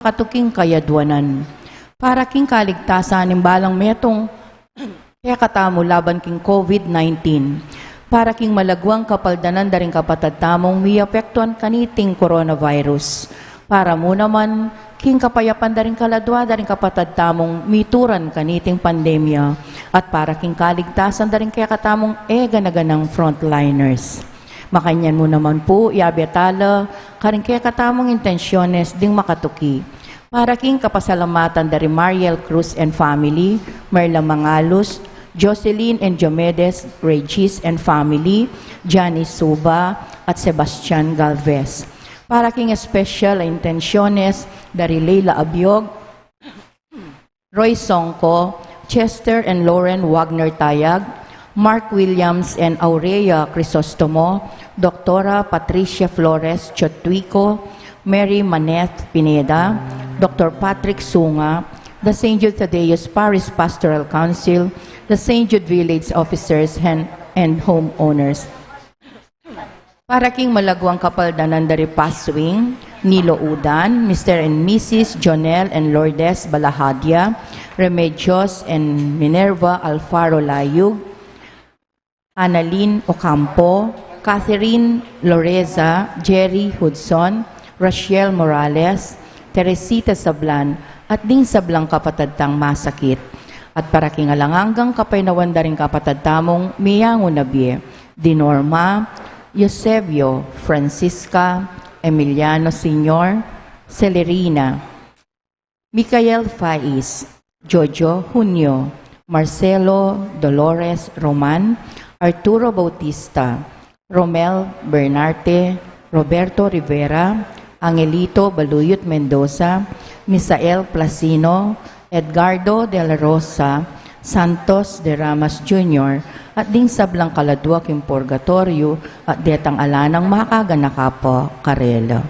katuking kayadwanan. Para king kaligtasan ng balang metong kaya katamo laban king COVID-19. Para king malagwang kapaldanan daring kapatad tamong miapektuan kaniting coronavirus. Para mo naman king kapayapan daring kaladwa daring kapatad tamong mituran kaniting pandemya. At para king kaligtasan daring kaya katamong ganaganang frontliners. Makanyan mo naman po, iabetala, karing kaya katamong intensyones ding makatuki. Para king kapasalamatan dari Mariel Cruz and family, Merla Mangalos, Jocelyn and Diomedes Regis and family, Johnny Suba at Sebastian Galvez. Para king special intensyones dari Leila Abiog, Roy Songko, Chester and Lauren Wagner Tayag, Mark Williams and Aurea Crisostomo, Dr. Patricia Flores Chotwico, Mary Maneth Pineda, Dr. Patrick Sunga, the St. Jude Thaddeus Parish Pastoral Council, the St. Jude Village Officers and homeowners. Para king malagwang kapaldanan dari Paswing, Nilo Udan, Mr. and Mrs. Jonel and Lourdes Balahadia, Remedios and Minerva Alfaro Layug, Annalyn Ocampo, Catherine Loreza, Jerry Hudson, Rachel Morales, Teresita Sablan, at ding sablang kapatad tang masakit. At para kingalanganggang kapaynawan daring kapatad tamong miyango nabie, Dinorma, Eusebio, Francisca, Emiliano Sr., Celerina, Micael Faiz, Jojo Junio, Marcelo Dolores Roman, Arturo Bautista, Romel Bernarte, Roberto Rivera, Angelito Baluyot Mendoza, Misael Placino, Edgardo de la Rosa, Santos de Ramas Jr., at ding sablang kaladwa king purgatorio at detang alanang makaganaka po Karela.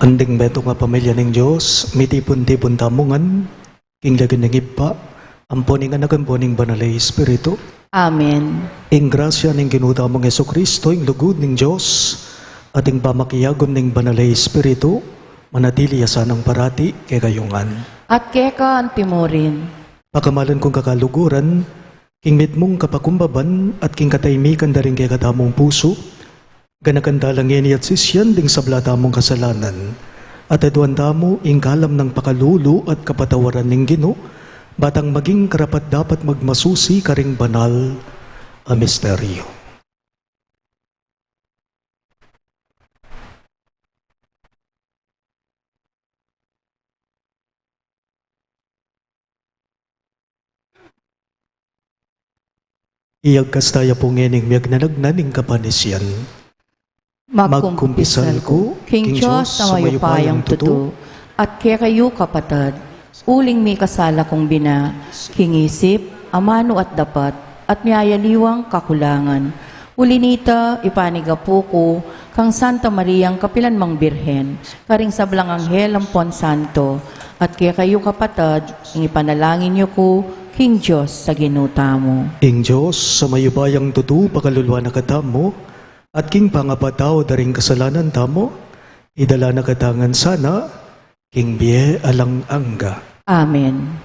Anding beto nga pamilya ng Diyos, mitipon-tipon tamungan, kinglagan ng ipa, amponing anagan po ng banalay Espiritu. Amen. Ing grasya ng ginutamang Yesu Kristo, ing lugod ng Diyos, at ing pamakiyagom ng banalay Espiritu, manatili asan ang parati kay kayungan. At keka antimurin. Pakamalan kong kakaluguran, king mitmong kapakumbaban, at king kataymikan daring kay katamong puso, ganakandalang yeni at sisyan ding sablata mong kasalanan, at aduan damo ing kalam ng pakalulu at kapatawaran ng Ginoo, batang maging karapat dapat magmasusi karing banal a misteryo. Iyag kastaya po ngening miyag nanagnaning kapanisyan. Magkumpisal ko, King Diyos sa mayupayang tutu, at kaya kayo kapatad, uling may kasala kong bina, kingisip, amano at dapat, at niyayaliwang kakulangan. Ulinita, ipanigapo ko, kang Santa Mariang kapilanmang Birhen, karing sablang Anghel Ampon Santo, at kaya kayo kapatad, ang ipanalangin niyo ko, King Diyos sa ginuta mo. Ing Diyos, sa mayubayang tutu, pakalulwa na katamo, at king pangapataw daring kasalanan tamo, idala na katangan sana, king biye alang angga. Amen.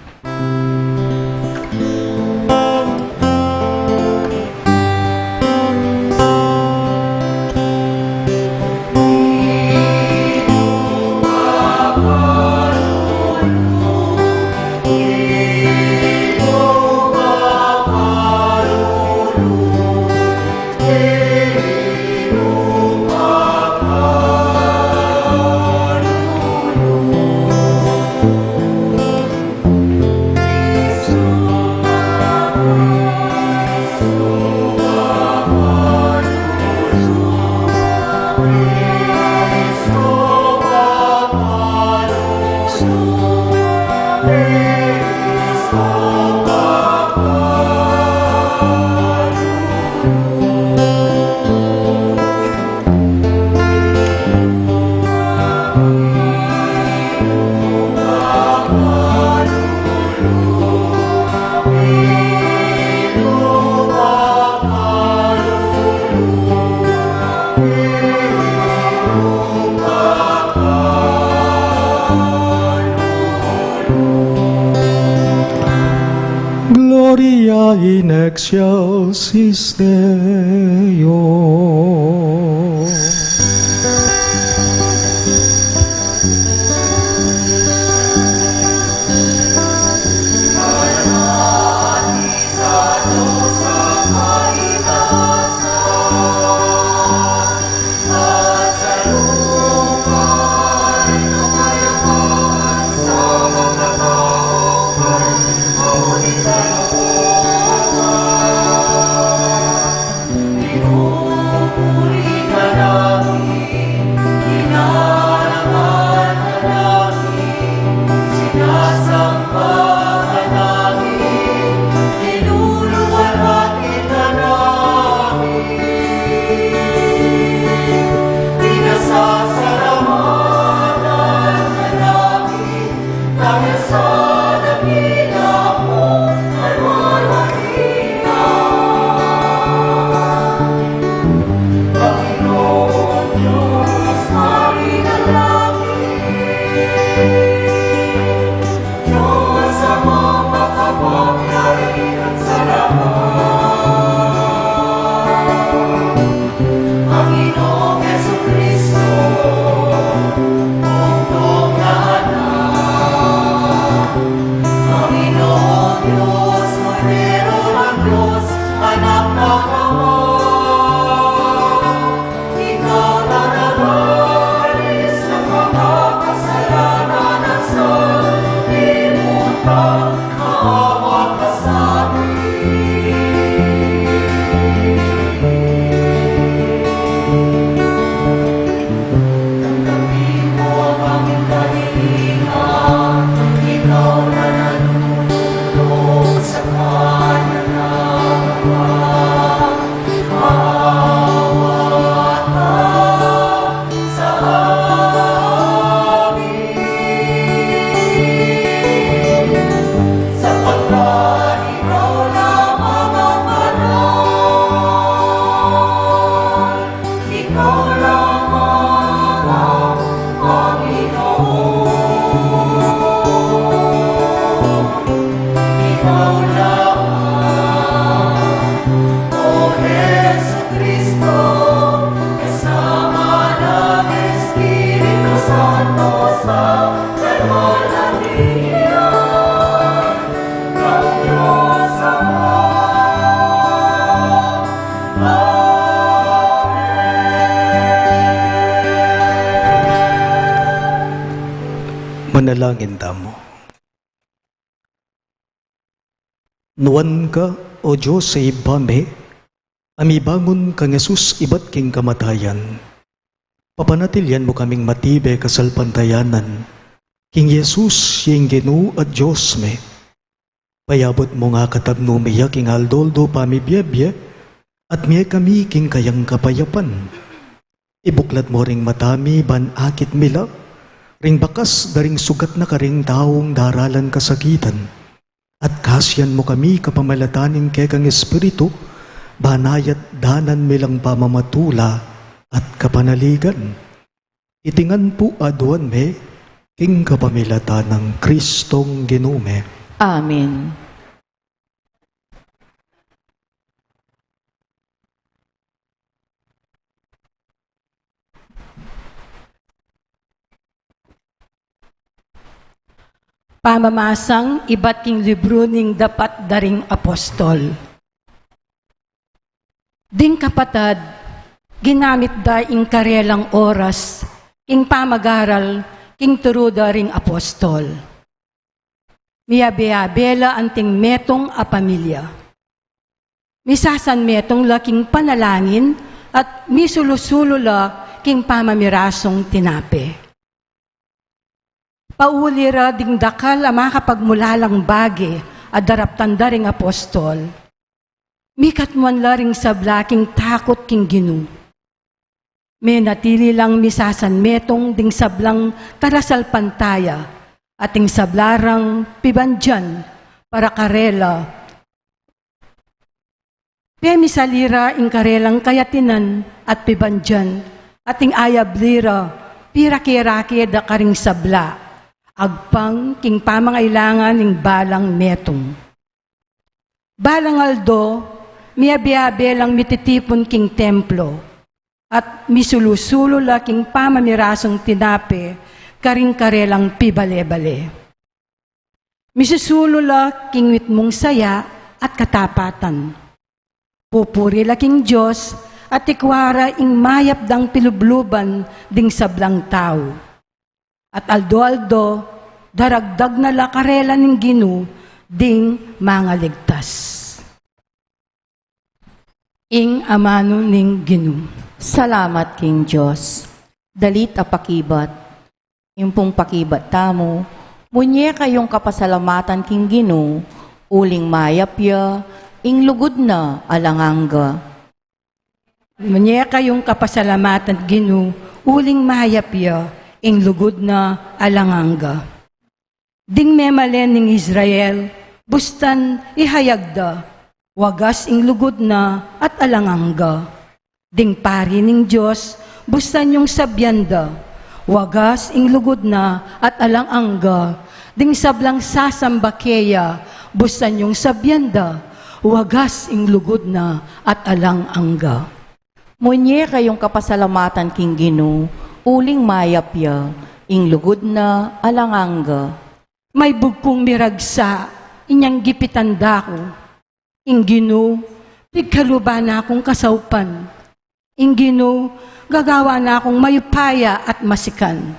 Gloria in excelsis Deo. Manalangin tamo. Nuwan ka, o Diyos sa ibame, amibangon kang Jesus ibat king kamatayan. Papanatilyan mo kaming matibe kasalpantayanan, king Jesus yung Ginoo at Diyos me. Payabot mo nga katabno miya king aldoldo pamibiyabya, at miya kami king kayang kapayapan. Ibuklat mo ring matami ban akit mila, ring bakas daring sugat na karing taong daralan kasakitan. At kasyan mo kami kapamalataning kekang espiritu, banayat danan milang pamamatula at kapanaligan. Itingan po aduan me, king kapamilatan ng Kristong Ginume. Amen. Pamamasang iba't king libro ning dapat daring apostol. Ding kapatad, ginamit da ing karelang oras, ing pamagaral, king turuda ring apostol. Miyabeabela anting metong a pamilya. Misasan metong laking panalangin at misulusulo la king pamamirasong tinape. Paulira ding dakal ang makapagmulalang bagi at daraptanda ring apostol. Mikatmuan la ring sablaking takot king Ginoo. May natili lang misasan metong ding sablang tarasal pantaya at ting sablarang pibandyan para karela. Pe misalira ing karelang kayatinan at pibandyan at ting ayablira piraki-raki da karing sabla. Agpang king pamangailangan ning balang metong. Balang aldo, miyabiyabe lang mititipon king templo, at misulusulo la king pamamirasong tinape, karing karelang pibale-bale. Misusulo la king witmong saya at katapatan. Pupuri la king Diyos, at ikwara ing mayap dang pilubluban ding sablang tao. At aldo-aldo, daragdag na lakarela ng Ginoo, ding mga ligtas. Ing amano ning Ginoo. Salamat king Diyos. Dalit a pakibat. Impong pakibat tamo, munye kayong kapasalamatan king Ginoo, uling mayapya, ing lugod na alanganga. Munye kayong kapasalamatan Ginoo, uling mayapya, ing lugod na alanganga. Ding memalen ning Israel, bustan ihayagda, wagas ing lugod na at alanganga. Ding pari ning Diyos, bustan yung sabyanda, wagas ing lugod na at alanganga. Ding sablang sasambakeya, bustan yung sabyanda, wagas ing lugod na at alanganga. Munye kayong kapasalamatan king Ginoo, uling mayapya, ing lugod na alanganga. May bugkong miragsa, inyang gipitanda ko. Ing Ginoo, pigkaluba na akong kasaupan. Ing Ginoo, gagawa na akong mayupaya at masikan.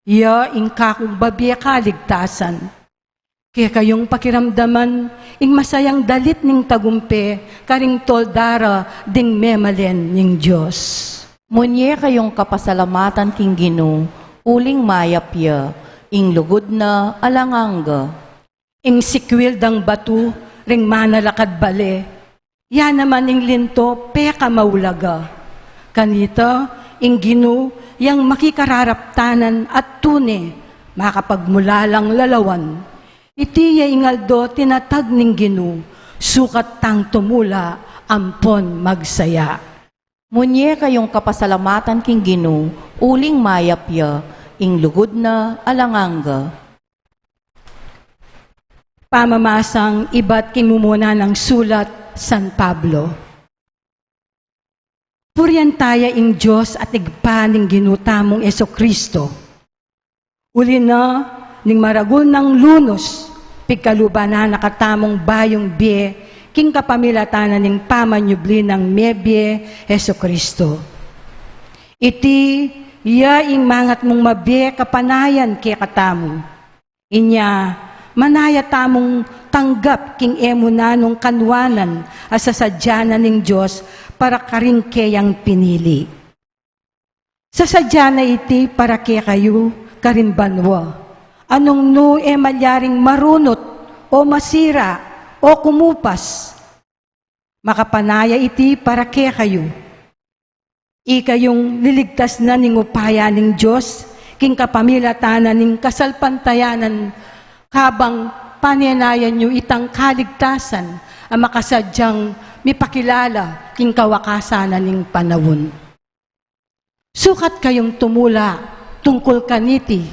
Iya, ing kakong babiya kaligtasan. Kaya kayong pakiramdaman, ing masayang dalit ning tagumpe, karing toldara ding memalen ning Diyos. Munye kayong kapasalamatan king Ginoo, uling mayapya, ing lugod na alanganga. Ing sikwil dang batu, ring manalakad bale. Yan naman ing linto, peka maulaga. Kanita, ing Ginoo, yang makikararaptanan at tune, makapagmulalang lalawan. Itiya ingaldo tinatag ning Ginoo, sukat tang tumula, ampon magsaya. Munye kayong kapasalamatan king Ginoo, uling mayapya, ing lugod na alanganga. Pamamasang iba't kinumuna ng sulat San Pablo. Puriyan taya ing Diyos at igpa ning ginutamong Esokristo. Uli na ning maragul ng lunos, pigkaluba na nakatamong bayong bie, king kapamilatanan ning pamanyubli ng mebye Esokristo. Iti, iya ing mangat mong mabye kapanayan kaya katamo. Inya, manaya tamong tanggap king emo na nung kanwanan as sasadyanan ning Diyos para karing kayang pinili. Sasadya na iti para kaya kayo karimbanwa. Anong no malyaring marunot o masira o kumupas. Makapanaya iti para kaya kayo. Ikayong liligtas na ning upaya ning Diyos, king kapamilatanan ning kasalpantayanan, kabang pananayan nyo itang kaligtasan, ang makasadyang mipakilala king kawakasanan ning panawon. Sukat kayong tumula tungkol kaniti,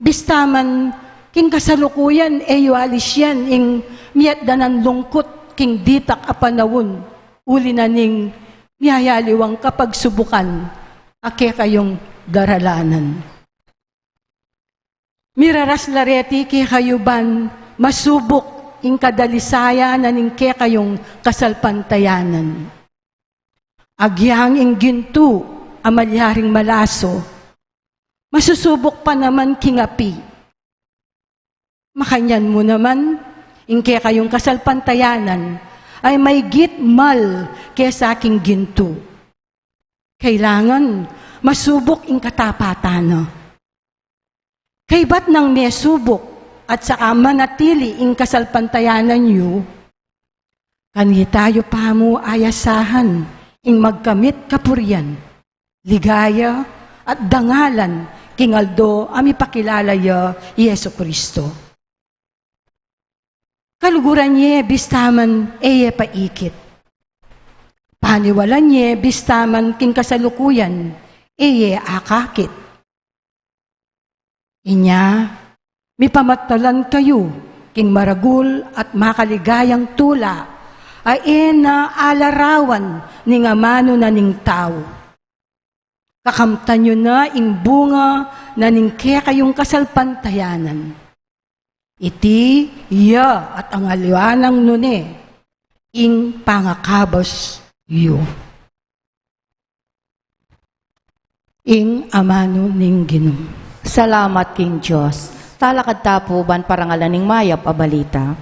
bistaman king kasalukuyan yualis yan, ing miyatdanan lungkot king ditak a panawon, uli na ning miyayaliwang kapag subukan, ake kayong daralanan. Miraras lareti kay kayuban, masubok ing kadalisaya na ning kay kayong kasalpantayanan. Agyang ing gintu, amalyaring malaso, masusubok pa naman kingapi. Makanyan mo naman, ing kay kayong kasalpantayanan, ay may gitmal kesa aking ginto. Kailangan masubok ing katapatan. Kay ba't nang may subok at saka manatili ing kasalpantayanan nyo, kanyi tayo pa mo ayasahan ing magkamit kapurian, ligaya at dangalan kingaldo ami pakilalaya Yesu Kristo. Kaluguran niya bistaman paikit. Paniwalan niya bistaman king kasalukuyan akakit. Inya, mipamatalan kayo king maragul at makaligayang tula ay na alarawan ni nga mano na ning tao. Kakamtan nyo na ing bunga na ning kaya kayong kasalpantayanan. Iti, iya at ang aliwanang nune, ing pangakabos yu. Ing amano ning Ginoo. Salamat King Diyos. Talakad tapuban parangalan ning mayap a balita.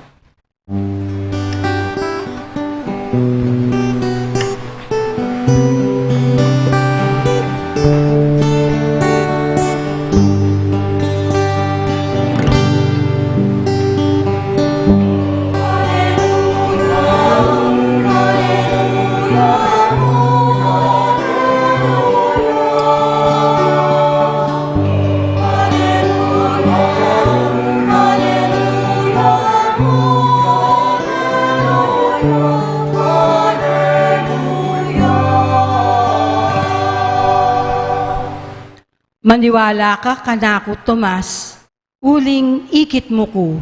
Maniwala ka kanako, Tomas, uling ikit mo ko.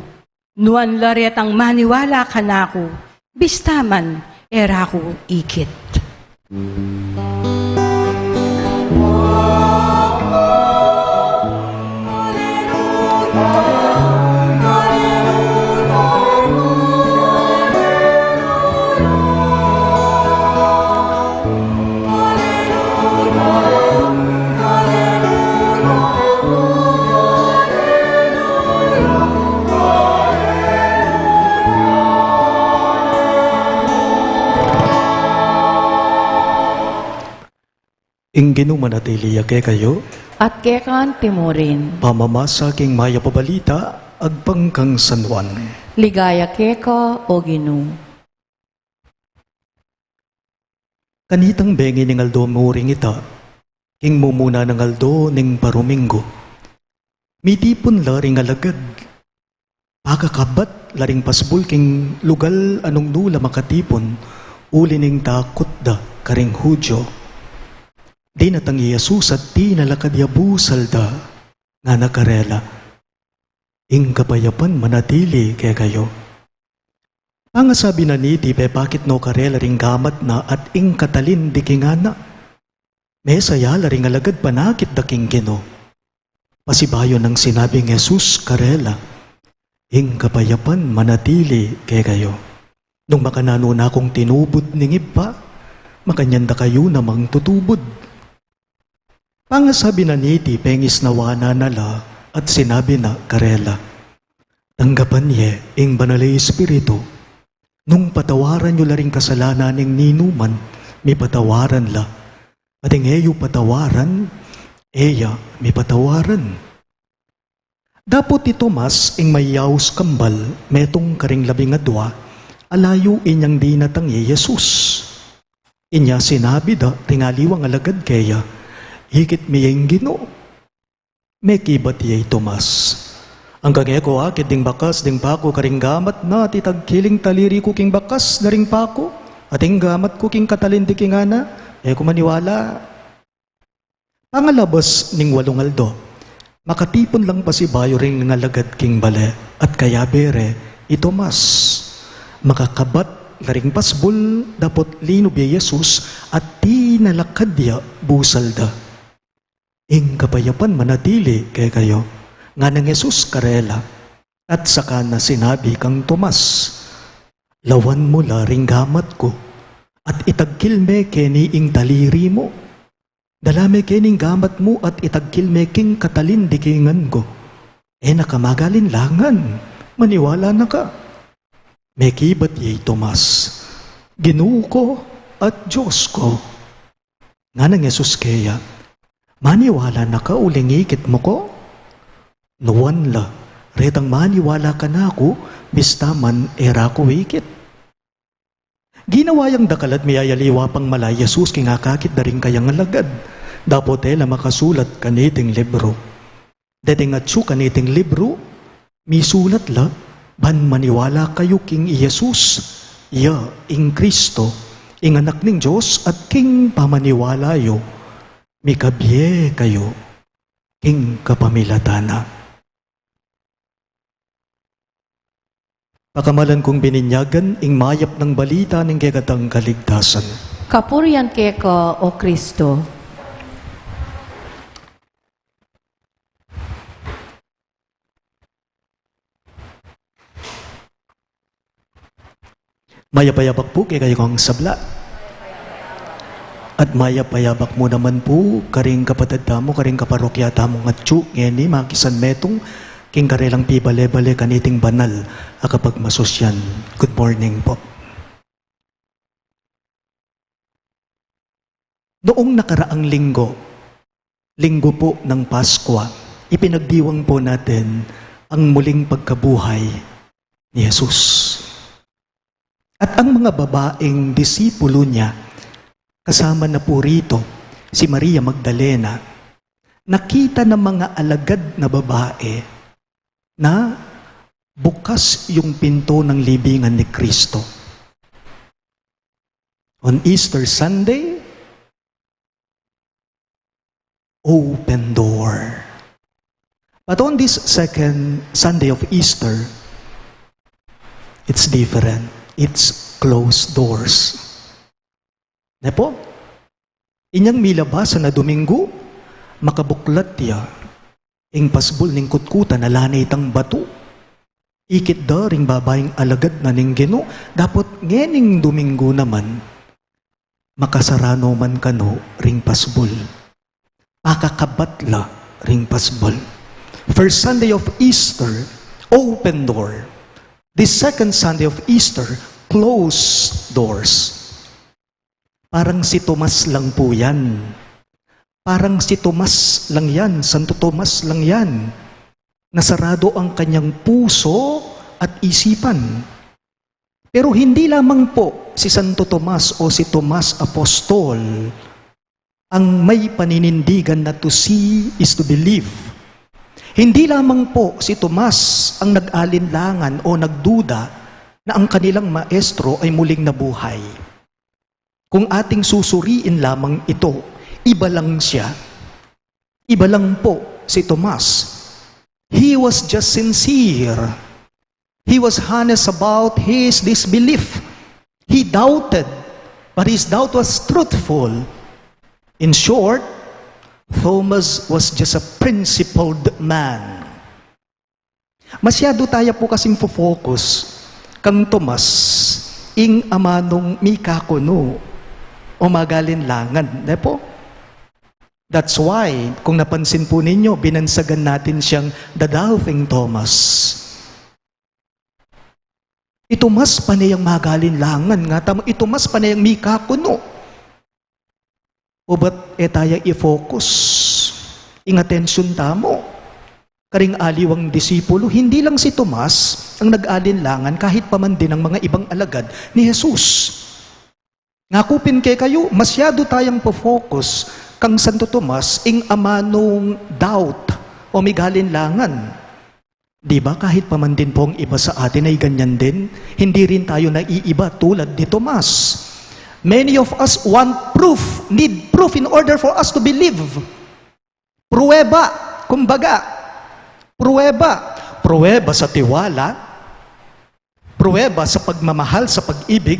Nuan laret ang maniwala kanako, bistaman era ko ikit. Ing Ginoo manatili kay kayo, At kekan timorin, pamamasa king maya pabalita, agpangkang San Juan. ligaya keka o Ginoo. Kanitang bengi ning aldo muring ita, king mumuna ng aldo ning paruminggo. Mitipon laring alagad, pagkakabat laring pasbul king lugal anong nula makatipon, uli ning takot da karing Hudyo. Di natang Yesus at di nalakad yabusal da nga nakarela. Ing kapayapan manatili kay kayo. Pangasabi na ni ti bakit no karela ring gamat na at ing katalin di kingana. Mesaya laring alagad panakit da king Ginoo. Pasibayo ng sinabing Jesus karela. Ing kapayapan manatili kay kayo. Nung makanano na akong tinubod ning iba, makanyanda kayo namang tutubod. Pangasabi na ni ti pengis nawana nala at sinabi na karela. Tanggapan niya ing banalay espiritu. Nung patawaran nyo laring kasalanan ng ninuman, may patawaran la. At ang eyo patawaran, eya may patawaran. Dapot ti Tomas ing mayaws kambal, metong karing labing adwa, alayo inyang di natangye Jesus. Inya sinabi da, tingaliwang alagad kaya, hikit miyeng Ginoo. May kibat yay Tomas. Ang kageko akit ding bakas ding pako karing gamat na titagkiling taliri ko king bakas na ring pako at ing gamat ko king katalindi king ana, ko maniwala. Pangalabas ning walong aldo, makatipon lang pa si bayo ring nalagad king bale at kaya bere ito mas makakabat laring pasbol dapot lino biya Jesus at di nalakadya busalda. Ing kapayapan manatili kay kayo nga ng Jesus karela at saka na sinabi kang Tomas, lawan mo laring gamat ko at itagkilme keni ing taliri mo. Dalame kening gamat mo at itagkilme king katalindikingan ko. Nakamagalin langan, maniwala na ka. May kibat yay Tomas, Ginoo ko at Diyos ko. Nga ng Jesus kaya, maniwala na ka ulingikit mo ko? Nuwan la, retang maniwala ka na ako, bistaman era ko wikit. Ginawayang dakalat miyayaliwa pang malay Jesus kingakakit na rin kayang alagad. Dapotela makasulat kaniting libro. Dating atsu kaniting libro, misulat la, ban maniwala kayo king Jesus, ya, ing Kristo, ing anak ning Diyos at king pamaniwala yo, mikabye kayo, king kapamilatana. Pakamalan kong bininyagan, ing mayap ng balita ng kegatang kaligtasan. Kapurian keko, O Kristo. Mayapayabak po kay kayo kong sabla. At mayapayabak mo naman po, karing kapatid tamo, karing kaparokya tamo nga tsu, ngeni, makisan metong, king karelang pibale-bale kaniting banal akapag masosyan. Good morning po. Noong nakaraang linggo po ng Pasko, ipinagdiwang po natin ang muling pagkabuhay ni Jesus. At ang mga babaeng disipulo niya, kasama na po rito si Maria Magdalena, nakita ng mga alagad na babae na bukas yung pinto ng libingan ni Kristo. On Easter Sunday, open door. But on this second Sunday of Easter, it's different. It's closed doors. Nepo, inyang milabasan na Domingo, makabuklat ya, ing pasbol ning kutkuta na lanay tang bato. Ikit da ring babaeng alagad na ning Ginoo, dapot ngening Domingo naman, makasarano man kano ring pasbol. Pakakabatla ring pasbol. First Sunday of Easter, open door. The second Sunday of Easter, closed doors. Parang si Tomas lang po yan. Parang si Tomas lang yan, Santo Tomas lang yan. Nasarado ang kanyang puso at isipan. Pero hindi lamang po si Santo Tomas o si Tomas Apostol ang may paninindigan na to see is to believe. Hindi lamang po si Tomas ang nag-alinlangan o nagduda na ang kanilang maestro ay muling nabuhay. Kung ating susuriin lamang ito, iba lang siya. Iba lang po si Tomas. He was just sincere. He was honest about his disbelief. He doubted, but his doubt was truthful. In short, Thomas was just a principled man. Masyado tayo po kasing focus kang Tomas ing amanong mikakuno o magalinlangan. Po? That's why, kung napansin po ninyo, binansagan natin siyang the doubting Thomas. Ito mas panayang magalinlangan nga tamo, ito mas panayang mikakuno. O ba't tayang i-focus, atensyon tamo. Karing aliwang disipulo, hindi lang si Tomas ang nag-alinlangan kahit pa man din ang mga ibang alagad ni Jesus. Ngakupin kay kayo, masyado tayong po-focus kang Santo Tomas ing amanong doubt o migalinlangan. Di ba kahit pa man din po ang iba sa atin ay ganyan din, hindi rin tayo naiiba tulad ni Tomas. Many of us want proof, need proof in order for us to believe. Pruweba, kumbaga. Pruweba sa tiwala, pruweba sa pagmamahal, sa pag-ibig,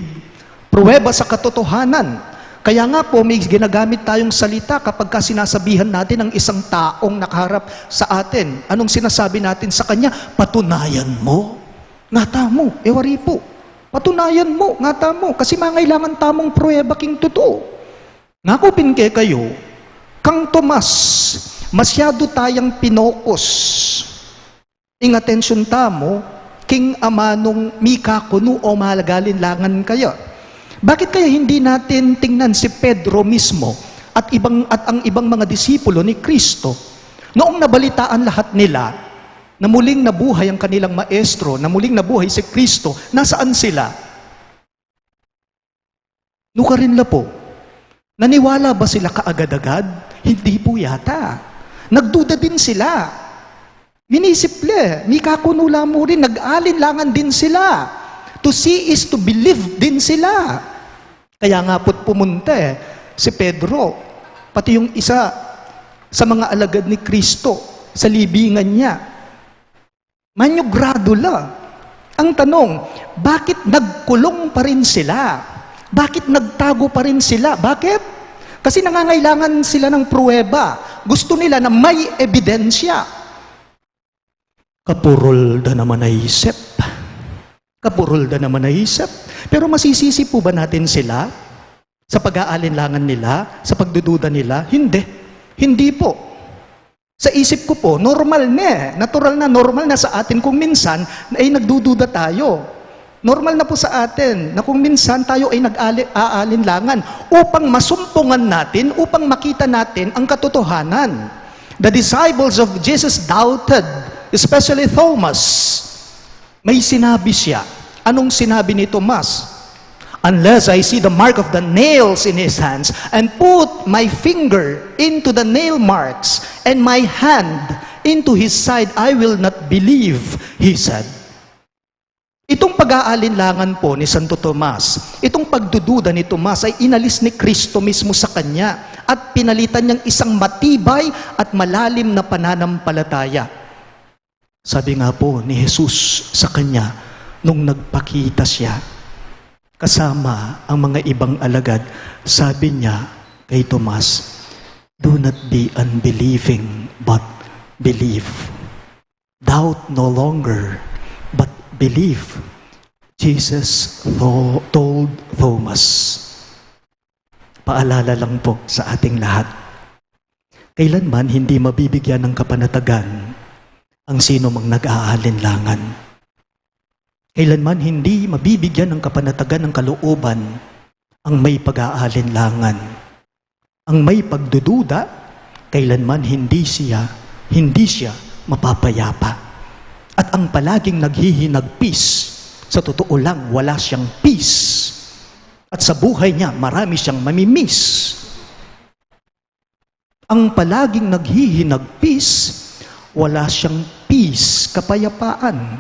pruweba sa katotohanan. Kaya nga po, may ginagamit tayong salita kapag sinasabihan natin ng isang taong nakaharap sa atin. Anong sinasabi natin sa kanya? Patunayan mo. Ngata mo, ewari po. Patunayan mo, ngata mo. Kasi mangailangan tamong pruweba king totoo. Ngakupin kayo, kang Tomas, masyado tayang pinokos. Ing atensyon tamo, king amanong mikakuno o malagalinlangan kaya. Bakit kaya hindi natin tingnan si Pedro mismo at ang ibang mga disipulo ni Kristo noong nabalitaan lahat nila na muling nabuhay ang kanilang maestro, na muling nabuhay si Kristo, nasaan sila? Nukarin la po. Naniwala ba sila kaagad-agad? Hindi po yata. Nagduda din sila. Minisiple, mikakunula mo rin, nag-alinlangan din sila. To see is to believe din sila. Kaya nga po't pumunta si Pedro, pati yung isa sa mga alagad ni Kristo, sa libingan niya. Manyogrado la. Ang tanong, bakit nagkulong pa rin sila? Bakit nagtago pa rin sila? Bakit? Kasi nangangailangan sila ng pruweba. Gusto nila na may ebidensya. Kapurol da naman naisip. Kapurol da naman naisip. Pero masisisi po ba natin sila sa pag-aalinlangan nila, sa pagdududa nila? Hindi. Hindi po. Sa isip ko po, normal natural na, normal na sa atin kung minsan ay nagdududa tayo. Normal na po sa atin na kung minsan tayo ay nag-aalinlangan upang masumpungan natin, upang makita natin ang katotohanan. The disciples of Jesus doubted, especially Thomas. May sinabi siya. Anong sinabi ni Tomas? Unless I see the mark of the nails in his hands and put my finger into the nail marks and my hand into his side, I will not believe, he said. Itong pag-aalinlangan po ni Santo Tomas, itong pagdududa ni Tomas ay inalis ni Kristo mismo sa kanya at pinalitan niyang isang matibay at malalim na pananampalataya. Sabi nga po ni Jesus sa kanya, nung nagpakita siya, kasama ang mga ibang alagad, sabi niya kay Tomas, do not be unbelieving, but believe. Doubt no longer, but believe. Jesus told Thomas. Paalala lang po sa ating lahat. Kailanman hindi mabibigyan ng kapanatagan ang sino mang nag-aalinlangan. Kailanman hindi mabibigyan ng kapanatagan ng kalooban ang may pag-aalinlangan. Ang may pagdududa, kailanman hindi siya mapapayapa. At ang palaging naghihinagpis, sa totoo lang, wala siyang peace. At sa buhay niya, marami siyang mamimiss. Ang palaging naghihinagpis, wala siyang peace, kapayapaan.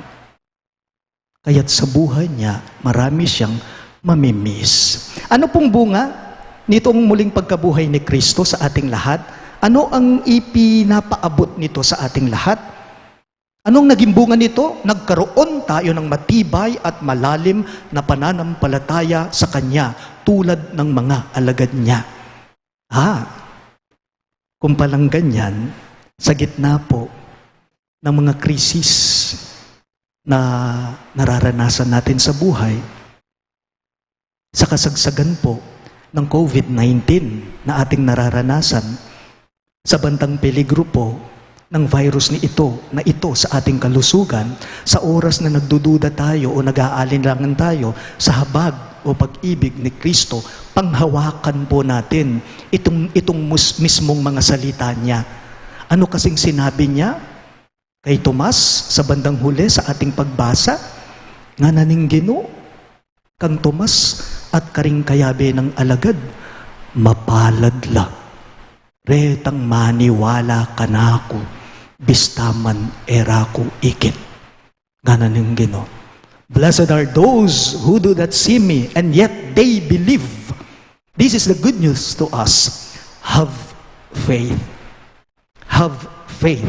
Kaya't sa buhay niya, marami siyang mamimiss. Ano pong bunga nitong muling pagkabuhay ni Kristo sa ating lahat? Ano ang ipinapaabot nito sa ating lahat? Anong naging bunga nito? Nagkaroon tayo ng matibay at malalim na pananampalataya sa Kanya tulad ng mga alagad niya. Kung palang ganyan, sa gitna po ng mga krisis na nararanasan natin sa buhay, sa kasagsagan po ng COVID-19 na ating nararanasan, sa bantang peligro po ng virus na ito sa ating kalusugan, sa oras na nagdududa tayo o nag-aalinlangan tayo sa habag o pag-ibig ni Kristo, panghawakan po natin itong mismong mga salita niya. Ano kasing sinabi niya kay Tomas sa bandang huli sa ating pagbasa? Nga naning Ginoo, kang Tomas at karing kayabe ng alagad, mapalad la. Retang maniwala ka na ako, bistaman era ko ikit. Nga naning Ginoo. Blessed are those who do not see me, and yet they believe. This is the good news to us. Have faith. Have faith.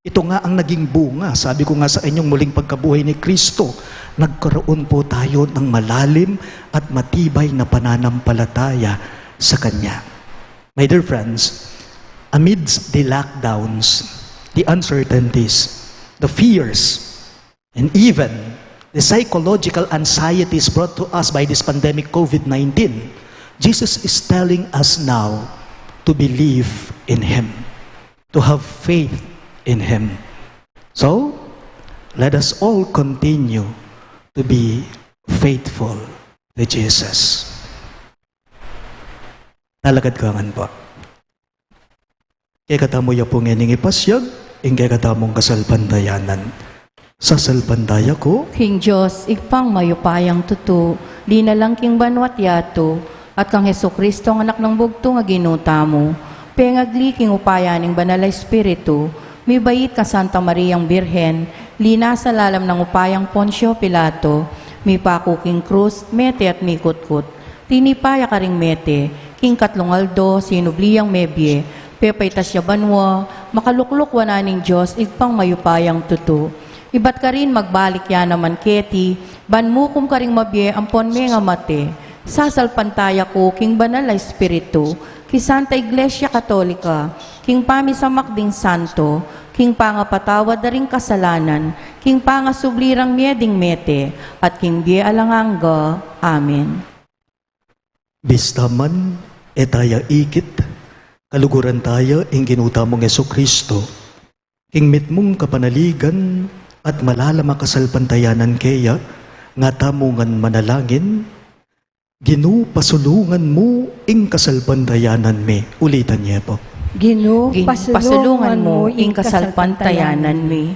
Ito nga ang naging bunga. Sabi ko nga sa inyong muling pagkabuhay ni Kristo, nagkaroon po tayo ng malalim at matibay na pananampalataya sa Kanya. My dear friends, amidst the lockdowns, the uncertainties, the fears, and even the psychological anxieties brought to us by this pandemic COVID-19, Jesus is telling us now to believe in Him, to have faith in Him. So, let us all continue to be faithful to Jesus. Nalagad ka nga po. Kaya katamo ya po ngayon ipasyag, kaya katamong kasalpandayanan. Sa salpandaya ko, King Diyos, ikpang mayupayang tutu, di na lang king banwat yato, at kang Heso Kristo ang anak ng bugto nga ginuta mo, pengagli king upayaning banal na Espiritu, may bayit ka Santa Mariang Birhen, lina sa lalam ng upayang Poncio Pilato, may pako king krus, mete at may kutkut, tinipaya ka ring mete, king katlungaldo, sinubliyang mebye, pepay tasya banwa, makalukluk wananing Diyos, ikpang mayupayang tutu. Ibat ka rin magbalik ya naman keti, banmukum ka ring mabye ampon me nga mate, sasalpantaya ko king banal na Espiritu, ki Santa Iglesia Katolika, king pamisamakding santo, king pangapatawad na ring kasalanan, king pangasublirang mieding mete, at king bie alangangga. Amen. bistaman etaya ikit, kaluguran tayo ing ginuta mong Yesu Kristo, king mitmong kapanaligan at malalama kasalpantayanan kaya, nga tamungan manalangin, Ginu pasulungan mo ing kasalpantayanan me. Ulitan niya po. Gino, Pasulungan mo ing kasalpantayanan mi.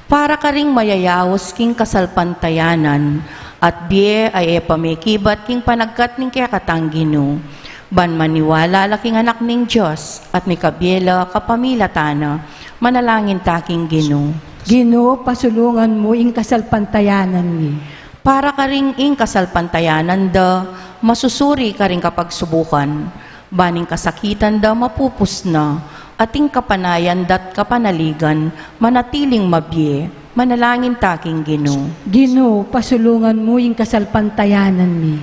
Para ka ring mayayawos king kasalpantayanan, at biye ay epamikibat king panagkat ning kaya katanggino. Ban maniwala laking anak ning Diyos, at may kabyela kapamilatana, manalangin taking Gino. Gino, pasulungan mo ing kasalpantayanan mi. Para ka ring ing kasalpantayanan da, masusuri ka ring kapag subukan. Baning kasakitan da mapupus na, ating kapanayan dat kapanaligan, manatiling mabye, manalangin taking Gino. Gino, pasulungan mo ing kasalpantayanan mi.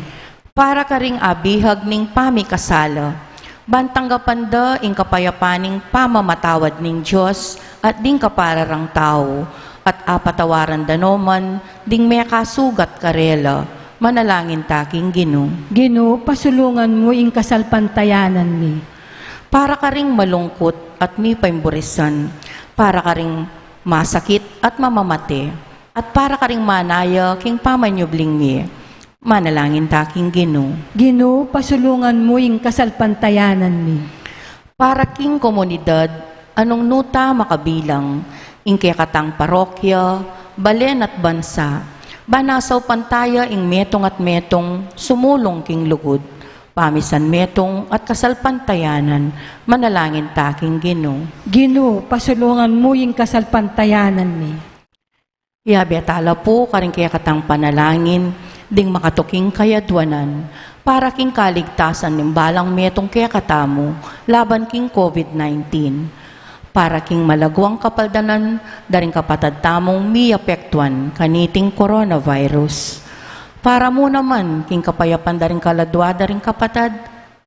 Para ka ring abihag ning pamikasala, bantanggapan da ing kapayapaning pamamatawad ning Diyos at ding kapararang tao, at apatawaran danoman, ding may kasugat karela, manalangin taking Gino. Gino, pasulungan mo ing kasalpantayanan mi. Para ka ring malungkot at may paimburisan, para ka ring masakit at mamamate, at para ka ring manaya king pamanyubling mi, manalangin taking Gino. Gino, pasulungan mo ing kasalpantayanan mi. Para king komunidad, anong nuta makabilang, ing katang parokya, balen at bansa, banasaw pantaya ing metong at metong, sumulong king lugod, pamisan metong at kasalpantayanan, manalangin taking Gino. Gino, pasulungan mo ing kasalpantayanan mi. Iabetala po karing katang panalangin, ding makatuking kayadwanan, para king kaligtasan ng balang metong katamo, laban king COVID-19. Para king malagwang kapaldanan, daring kapatad tamong miapektuan kaniting coronavirus. Para mo naman, king kapayapan daring kaladwa daring kapatad,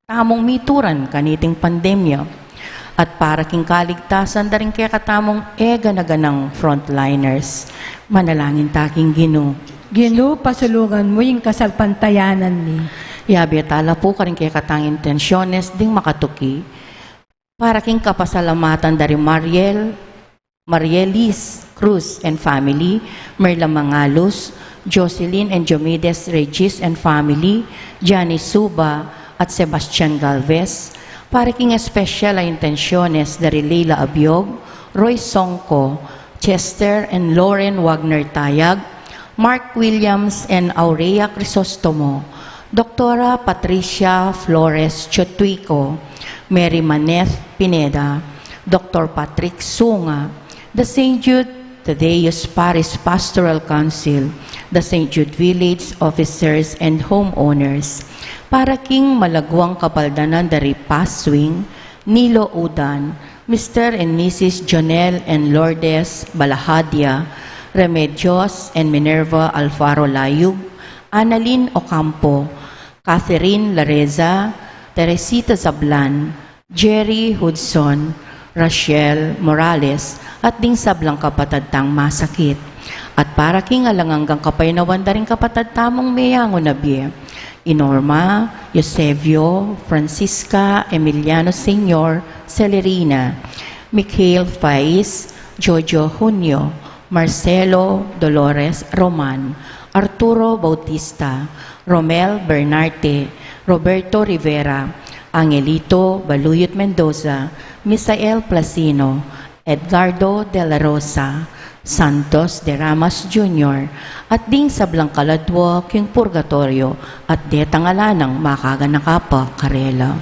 tamong mituran kaniting pandemya. At para king kaligtasan daring kaya katamong ganaganang frontliners, manalangin taking Gino. Gino, pasulungan mo ing kasalpantayanan mi. Iabetala po karing kaya katang intensyones ding makatuki, para king kapasalamatan dari Marielis Cruz and family, Merla Mangalos, Jocelyn and Diomedes Regis and family, Johnny Suba at Sebastian Galvez, para king especial a intenciones dari Leila Abiog, Roy Songko, Chester and Lauren Wagner Tayag, Mark Williams and Aurea Crisostomo, Doktora Patricia Flores Chotuico, Mary Maneth Pineda, Dr. Patrick Sunga, the St. Jude Tadeus Paris Pastoral Council, the St. Jude Village officers and homeowners, para king malagwang kapaldanan dari Paswing, Nilo Udan, Mr. and Mrs. Jonel and Lourdes Balahadia, Remedios and Minerva Alfaro Layug, Annalyn Ocampo, Catherine Lareza, Teresita Zablan, Jerry Hudson, Rachel Morales, at ding sablang kapatad tang masakit. At para king alanganggang kapaynawan daring kapatad tamong mayango na biye, Inorma, Eusebio, Francisca, Emiliano Senior, Celerina, Mikhail Faiz, Jojo Junio, Marcelo Dolores Roman, Arturo Bautista, Romel Bernarte, Roberto Rivera, Angelito Baluyot Mendoza, Misael Placino, Edgardo de la Rosa, Santos de Ramas Jr., at ding sablang kaladwa king purgatorio at detangalanang makaganakapa karela.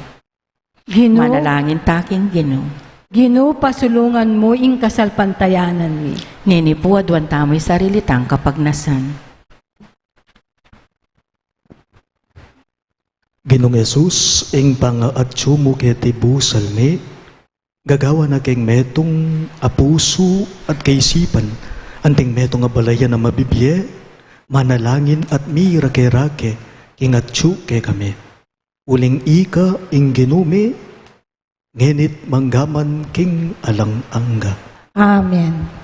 Ginoo, Manalangin taking Ginoo. Ginoo, pasulungan mo ing kasalpantayanan mi. Nini po adwan tamo'y sarilitang kapagnasan. Ginong Yesus, ing pangaatyo mo kiti busal mi, gagawa na keng metong apuso at kaisipan, anting metong abalaya na mabibye, manalangin at mi rake-rake, king atyo ke kami. Uling ika ing ginume, ngenit manggaman king alang-angga. Amen.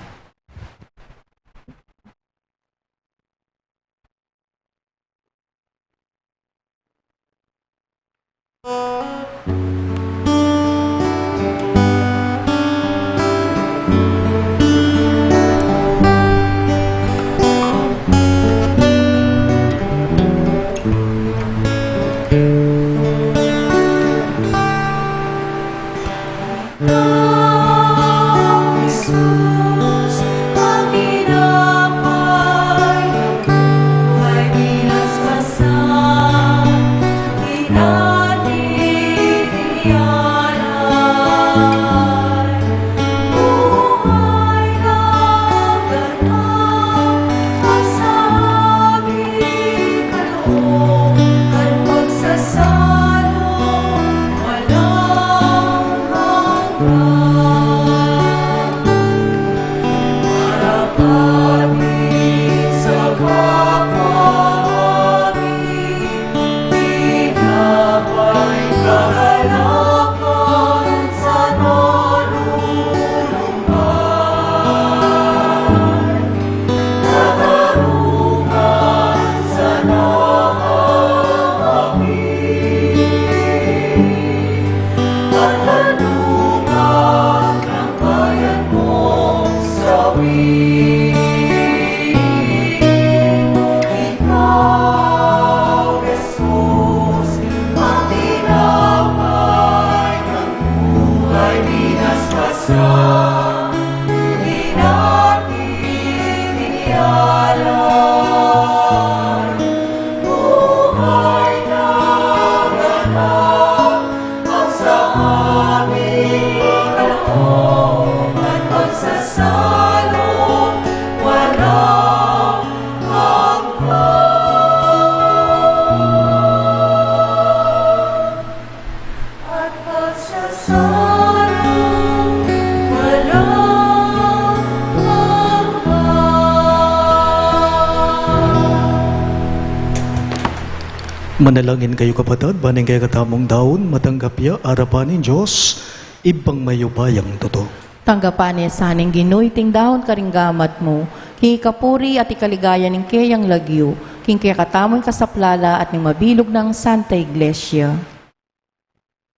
Manalangin kayo kapatid, baning kaya katamong daon, matanggap ya, arapanin Diyos, ibang mayubayang totoo. Tanggapan niya saning Ginoo ting dahon karinggamat mo, king kapuri at ikaligaya ning kayang lagyo, king kaya katamoy kasaplala at ning mabilog ng Santa Iglesia.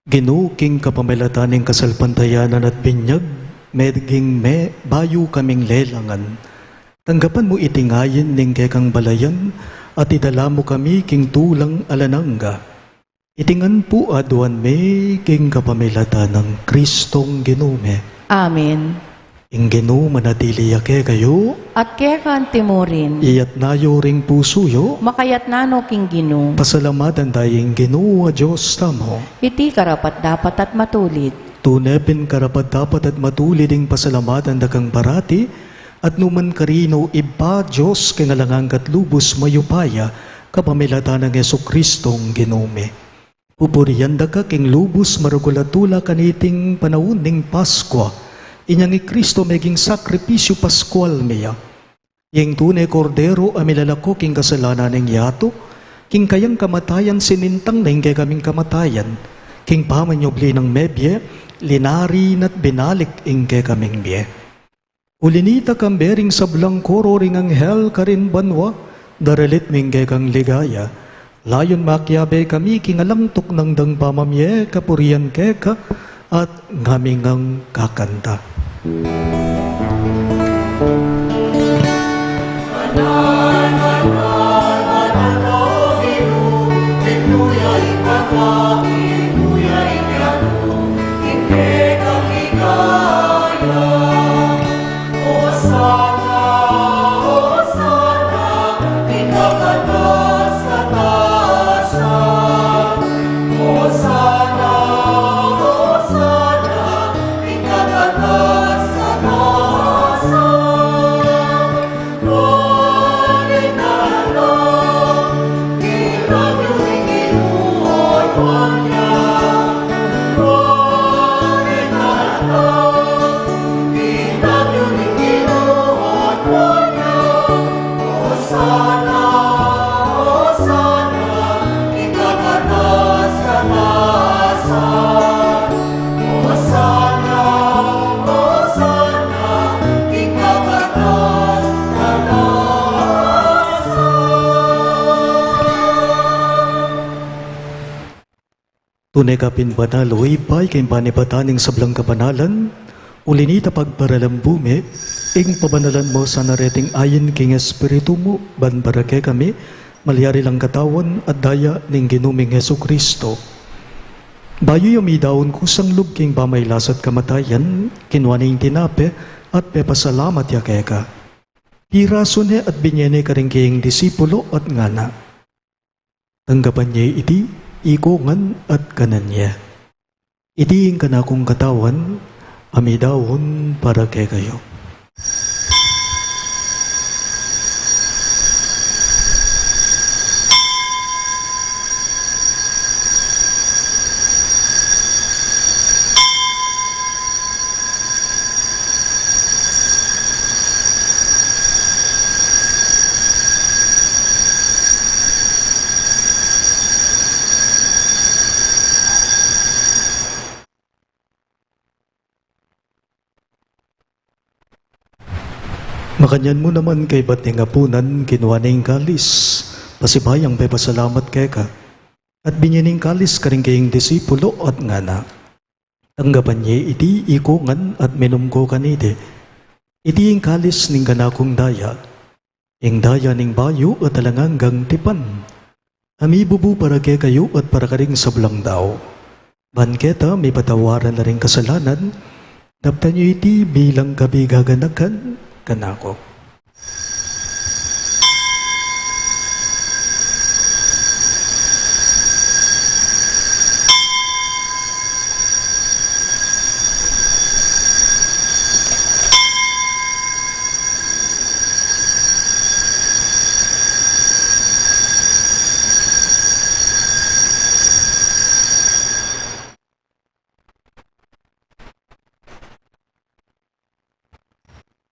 Ginuking kapamilataning kasalpantayanan at binyag, medging me, bayo kaming lelangan. Tanggapan mo itingayin ning kekang balayan, at idala mo kami king tulang alanangga. Itingan po aduan me king kapamilatan ng Kristong Ginume. Amen. Ing Ginu manatili yake kayo, At kaya mo rin, iyat nayo ring pusuyo, makayat nano king Gino, pasalamatan tayong Ginu a Diyos tamo. iti karapat dapat at matulid. Tunepin karapat dapat at matulid ing pasalamatan dakang parati, at numan karino iba Diyos kingalangang katlubos mayupaya, kapamilatan ng Yesu Kristong Ginume. Pupuriyan da ka king lubos marugulatula kaniting panahon ning Paskwa, inyang Kristo meging sakripisyo Paskual meya. Yang tunay kordero amilalako king kasalanan ng yato, king kayang kamatayan sinintang na kay kaming kamatayan, king pamanyobli ng mebye, linari na't binalik ing kay kaming bye. Ulinita kang bering sablang koro ring anghel karin banwa, daralit ming kay kang ligaya, layon makyabe kami kingalangtok ng dang pamamye kapurian keka, at ngaming ang kakanta. Tunay kapin banalo, ipay kay panipataning sablang kapanalan, ulinita pagparalambume, ing pabanalan mo sa nareting ayin king espiritu mo, banbarake kami, malyari lang katawan at daya ning ginuming Yesu Kristo. Bayo yung daon kusang lub king pamaylasat kamatayan, kinwaning tinape, at pepasalamat yakeka. Pirasone at binyene ka rin kayong disipulo at ngana. Tanggapan niya iti, ikongan at kanan niya. Itiing kanakong katawan, amidawon para kay kayo. Makanyan mo naman kay ba't nga punan, kinuha ng kalis, pasibayang pepasalamat kay ka, at binyaning kalis ka rin kayong disipulo at ngana. Tanggapan niya iti ikongan at minumko kanite, iti yung kalis ning kanakong daya, ing daya ning bayo at talanganggang tipan, amibubu para kay kayo at para ka rin sablang daw. Banketa may patawaran na rin kasalanan, naptan niyo iti bilang kabigaganakan, kanako.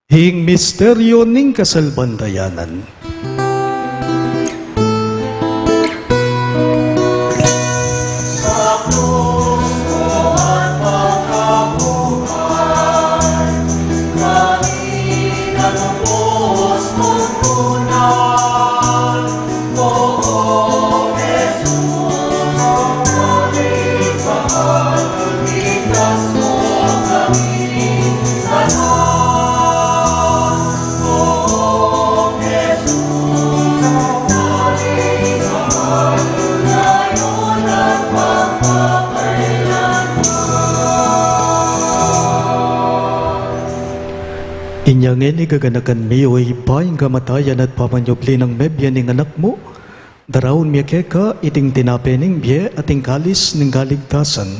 Hing misteryo ning kasalbandayanan. Oh, Jesus, Inyangin igaganakan mi o ipaing kamatayan at pamanyobli ng mebya ning anak mo. Darawon miya keka iting tinapening biye ating kalis ning kaligtasan.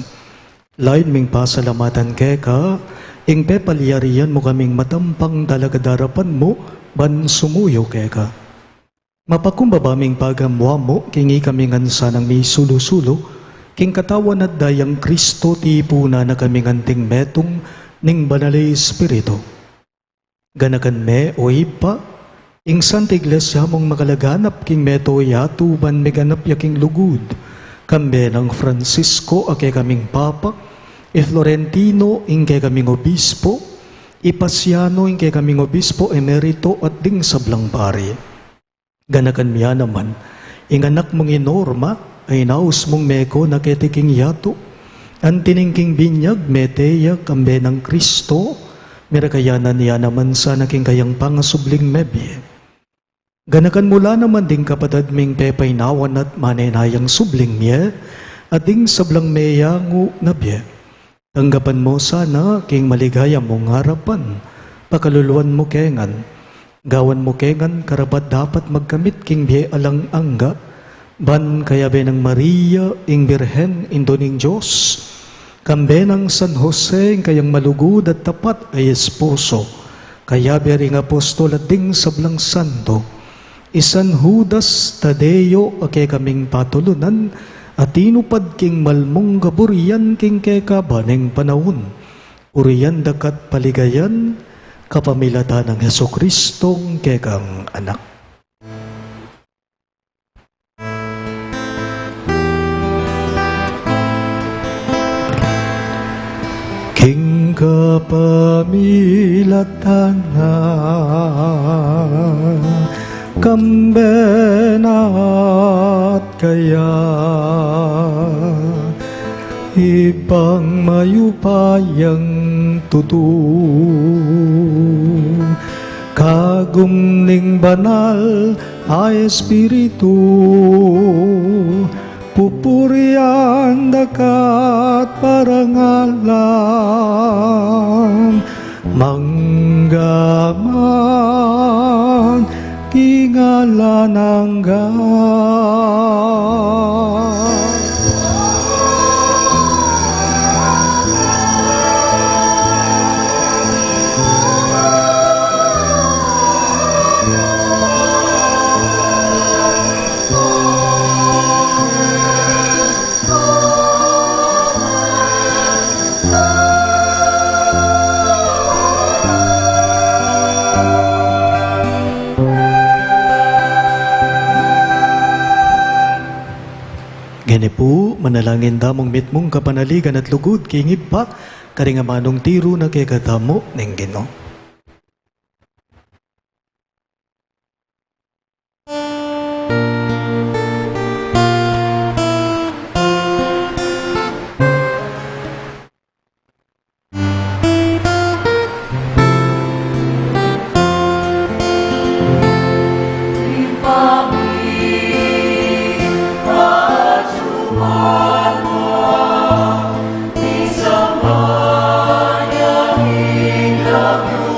Lain ming pasalamatan keka, ing pepaliyarian mo kaming matampang dalagadarapan mo, ban sumuyo keka. Mapakumbabaming pagamwa mo, kingi kami ngansa ng mi sulo-sulo, king katawan at dayang Kristo ti puna na kaming anting metong ning banali Espiritu. Ganakan me o ipa, ing Santa Iglesia mong makalaganap king meto yatu ban meganap yaking lugud, kambe ng Francisco ake kaming Papa, Florentino ing kay kaming Obispo, Ipasiano ing kay kaming Obispo Emerito at ding sablang pari. Ganakan miya naman, ing anak mong inorma, ay naus mong meko na ketiking yato, ang tiningking binyag meteya kambe ng Kristo, mirakayanan niya naman sa naking kayang pangasubling mebye. Ganakan mula naman ding kapatad ming pepaynawan at manenayang subling miya, at ding sablang meyangu nabye. Tanggapan mo sana king maligaya mong harapan, pakaluluan mo kengan, gawan mo kengan karapat dapat magkamit king biye alang angga, ban kaya ng Maria ing Birhen indoning Diyos, kambe ng San Jose kayang malugod at tapat ay esposo, kaya bering apostol at ding sablang santo, isan Judas Tadeo ake kaming patulunan, at inupad king malmong gaburian king keka baneng panahon, uriyan dakat paligayan, kapamilatan ng Heso Kristong kekang anak. King kapamilatan na kambenat kaya ibang mayupayang tutu kagumning banal ay espiritu pupurian dakat parangalan manggaman kingalan angga. Gani po, manalangin damong mitmong kapanaligan at lugod kingib pa, karingamanong tiro na kay katamo ng Ginoo. Love you.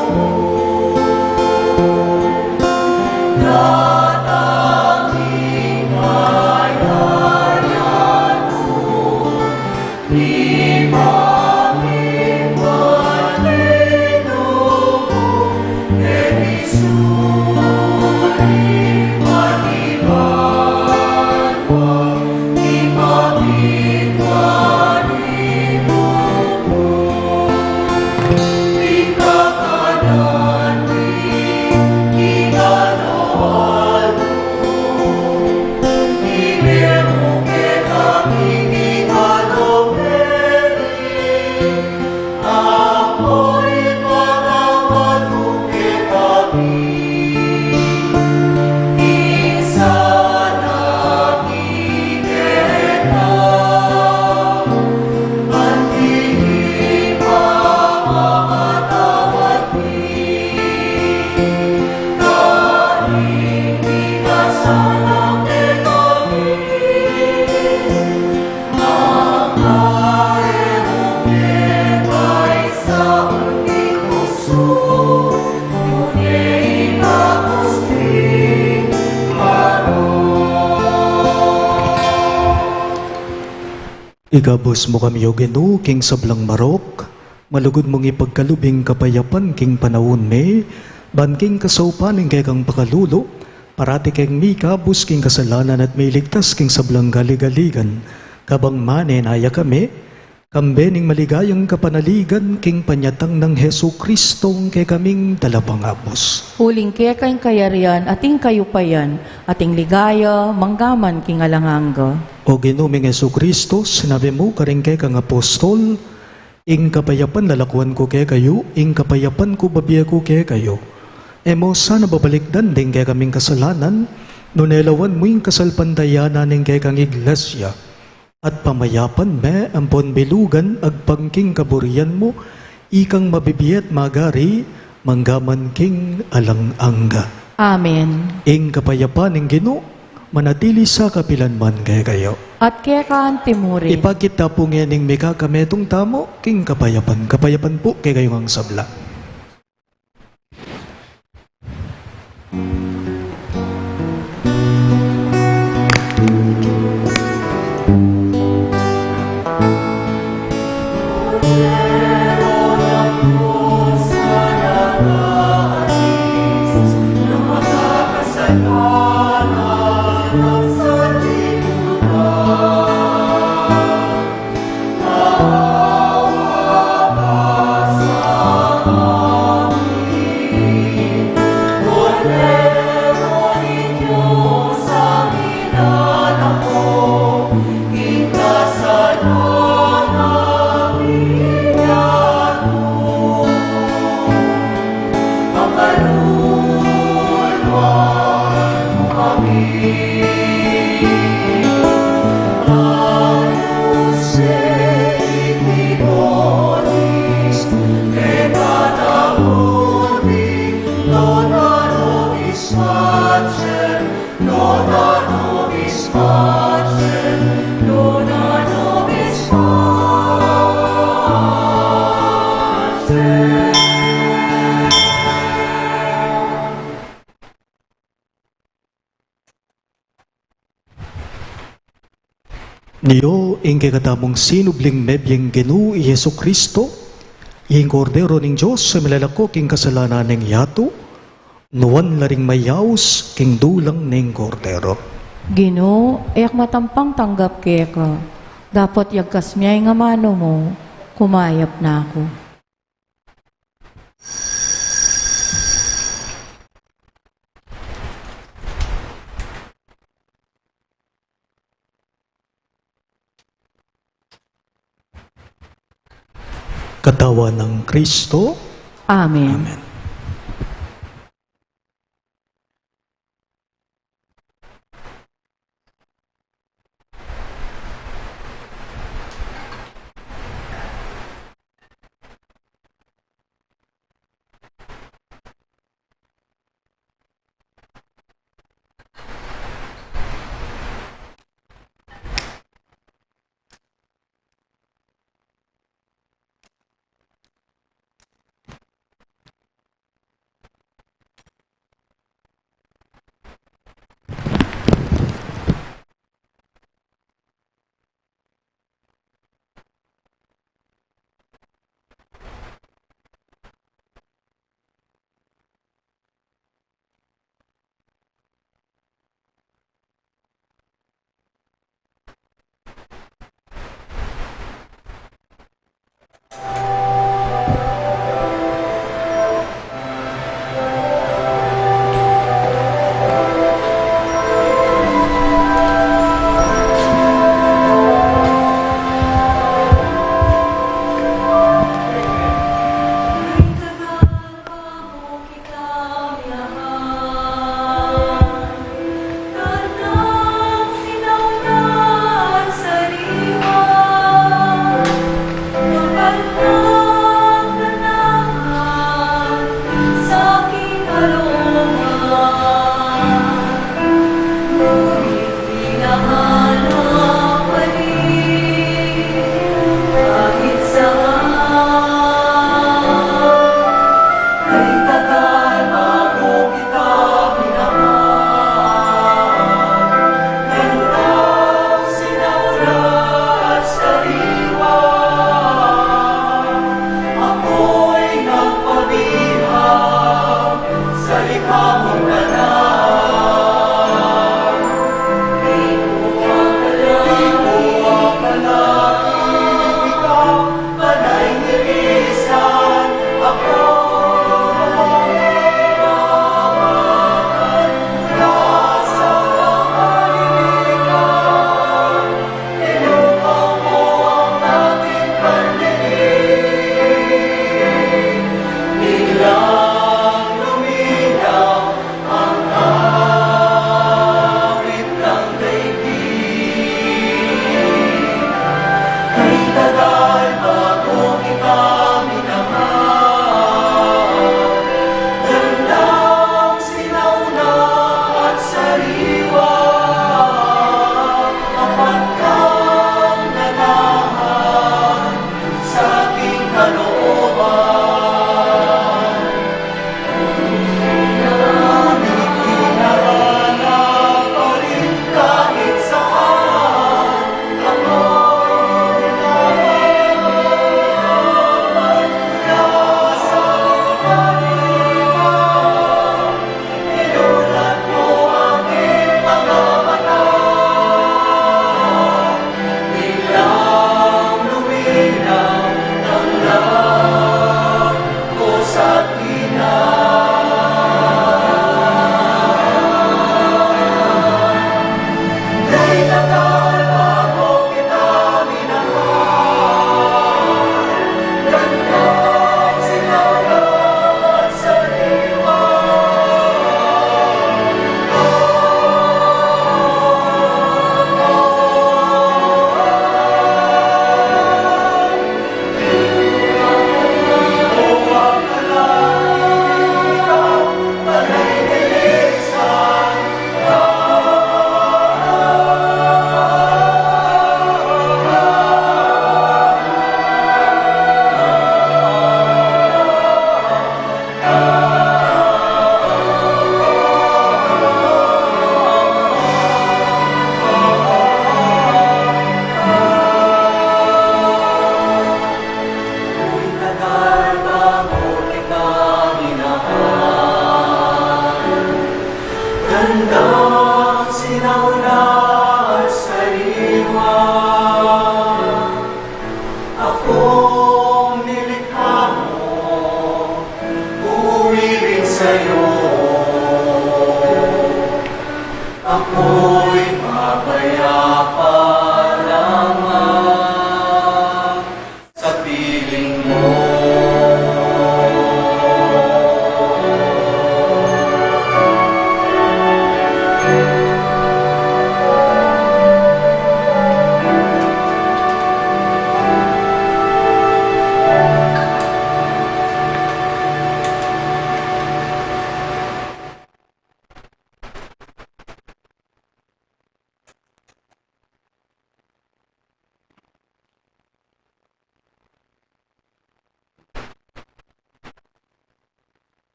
Igabos mo kami o Ginoo king sablang marok, malugod mong ipagkalubing kapayapan king panahon me, ban king kasaupaning kay kang pakalulo, parati king mikabos king kasalanan at may ligtas king sablang galigaligan, kabang manenaya kami, kambening maligayang kapanaligan king panyatang ng Hesu Kristong kay kaming dalapangabos. Huling kaya kayong kayarian, ating kayupayan, ating ligaya, manggaman king alanganga. O Ginoong Hesu Kristo, sinabi mo karing kay kang apostol, ing kapayapan lalakwan ko kay kayo, ing kapayapan ko babiya ko kay kayo. Emo sana babalikdan din kay kaming kasalanan, nunelawan mo yung kasalpandayanan ng kay kang iglesia. At pamayapan me ampon bilugan agpangking kaburian mo, ikang mabibiyat magari, manggaman king alanganga. Amen. Ing kapayapan ng Ginoo, manatili sa kapilanman kay kayo. At kaya kaan timuri. Ipakita po ngayon may kakametong tamo, king kapayapan. Kapayapan po kay kayong ang sabla. Niyo, ing katamong sinubling mebyeng Ginoo Yesu Kristo, ing kordero ning Diyos sa milalako king kasalanan ning yato, nuwan laring mayaws king dulang ning kordero. Ginoo, ayak matampang tanggap kaya ka. Dapat yagkas miyay nga mano mo, kumayap na ako. Katawan ng Kristo. Amen. Amen.